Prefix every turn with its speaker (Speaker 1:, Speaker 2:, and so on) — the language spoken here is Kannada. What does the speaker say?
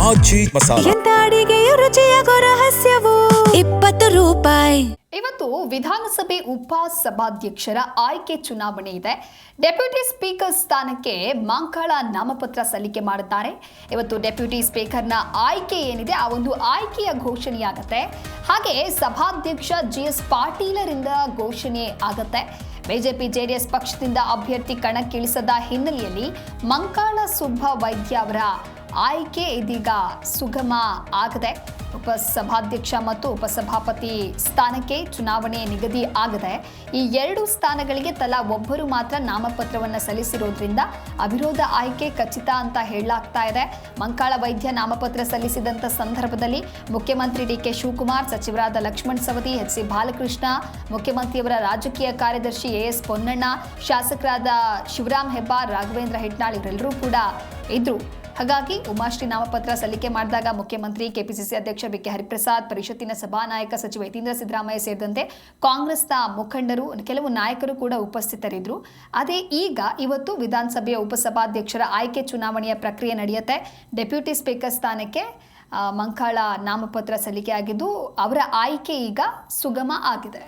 Speaker 1: ಆಚಿ ಮಸಾಲ.
Speaker 2: ಎಂತ ಅಡಿಗೆಯ ರುಚಿಯಾಗೋ ರಹಸ್ಯವು 20 ರೂಪಾಯಿ.
Speaker 3: ಇವತ್ತು ವಿಧಾನಸಭೆ ಉಪಸಭಾಧ್ಯಕ್ಷರ ಆಯ್ಕೆ ಚುನಾವಣೆ ಇದೆ. ಡೆಪ್ಯೂಟಿ ಸ್ಪೀಕರ್ ಸ್ಥಾನಕ್ಕೆ ಮಂಕಾಳ ನಾಮಪತ್ರ ಸಲ್ಲಿಕೆ ಮಾಡಿದ್ದಾರೆ. ಇವತ್ತು ಡೆಪ್ಯೂಟಿ ಸ್ಪೀಕರ್ನ ಆಯ್ಕೆ ಏನಿದೆ ಆ ಒಂದು ಆಯ್ಕೆಯ ಘೋಷಣೆಯಾಗತ್ತೆ. ಹಾಗೆ ಸಭಾಧ್ಯಕ್ಷ GS ಪಾಟೀಲರಿಂದ ಘೋಷಣೆ ಆಗತ್ತೆ. ಬಿಜೆಪಿ ಜೆಡಿಎಸ್ ಪಕ್ಷದಿಂದ ಅಭ್ಯರ್ಥಿ ಕಣಕ್ಕಿಳಿಸದ ಹಿನ್ನೆಲೆಯಲ್ಲಿ ಮಂಕಾಳ ಸುಬ್ಬ ವೈದ್ಯ ಅವರ ಆಯ್ಕೆ ಇದೀಗ ಸುಗಮ ಆಗದೆ. ಉಪಸಭಾಧ್ಯಕ್ಷ ಮತ್ತು ಉಪಸಭಾಪತಿ ಸ್ಥಾನಕ್ಕೆ ಚುನಾವಣೆ ನಿಗದಿ ಆಗದೆ. ಈ 2 ಸ್ಥಾನಗಳಿಗೆ ತಲಾ ಒಬ್ಬರು ಮಾತ್ರ ನಾಮಪತ್ರವನ್ನು ಸಲ್ಲಿಸಿರೋದ್ರಿಂದ ಅವಿರೋಧ ಆಯ್ಕೆ ಖಚಿತ ಅಂತ ಹೇಳಲಾಗ್ತಾ ಇದೆ. ಮಂಕಾಳ ವೈದ್ಯ ನಾಮಪತ್ರ ಸಲ್ಲಿಸಿದಂಥ ಸಂದರ್ಭದಲ್ಲಿ ಮುಖ್ಯಮಂತ್ರಿ DK ಶಿವಕುಮಾರ್, ಸಚಿವರಾದ ಲಕ್ಷ್ಮಣ ಸವದಿ, HC ಬಾಲಕೃಷ್ಣ, ಮುಖ್ಯಮಂತ್ರಿಯವರ ರಾಜಕೀಯ ಕಾರ್ಯದರ್ಶಿ AS ಪೊನ್ನಣ್ಣ, ಶಾಸಕರಾದ ಶಿವರಾಮ್ ಹೆಬ್ಬಾರ್, ರಾಘವೇಂದ್ರ ಹಿಟ್ನಾಳ್ ಇವರೆಲ್ಲರೂ ಕೂಡ ಇದ್ರು. ಹಾಗಾಗಿ ಉಮಾಶ್ರೀ ನಾಮಪತ್ರ ಸಲ್ಲಿಕೆ ಮಾಡಿದಾಗ ಮುಖ್ಯಮಂತ್ರಿ, KPCC ಅಧ್ಯಕ್ಷ BK ಹರಿಪ್ರಸಾದ್, ಪರಿಷತ್ತಿನ ಸಭಾನಾಯಕ ಸಚಿವ ಯತೀಂದ್ರ ಸಿದ್ದರಾಮಯ್ಯ ಸೇರಿದಂತೆ ಕಾಂಗ್ರೆಸ್ನ ಮುಖಂಡರು, ಕೆಲವು ನಾಯಕರು ಕೂಡ ಉಪಸ್ಥಿತರಿದ್ದರು. ಅದೇ ಈಗ ಇವತ್ತು ವಿಧಾನಸಭೆಯ ಉಪಸಭಾಧ್ಯಕ್ಷರ ಆಯ್ಕೆ ಚುನಾವಣೆಯ ಪ್ರಕ್ರಿಯೆ ನಡೆಯುತ್ತೆ. ಡೆಪ್ಯೂಟಿ ಸ್ಪೀಕರ್ ಸ್ಥಾನಕ್ಕೆ ಮಂಕಾಳ ನಾಮಪತ್ರ ಸಲ್ಲಿಕೆ ಆಗಿದ್ದು ಅವರ ಆಯ್ಕೆ ಈಗ ಸುಗಮ ಆಗಿದೆ.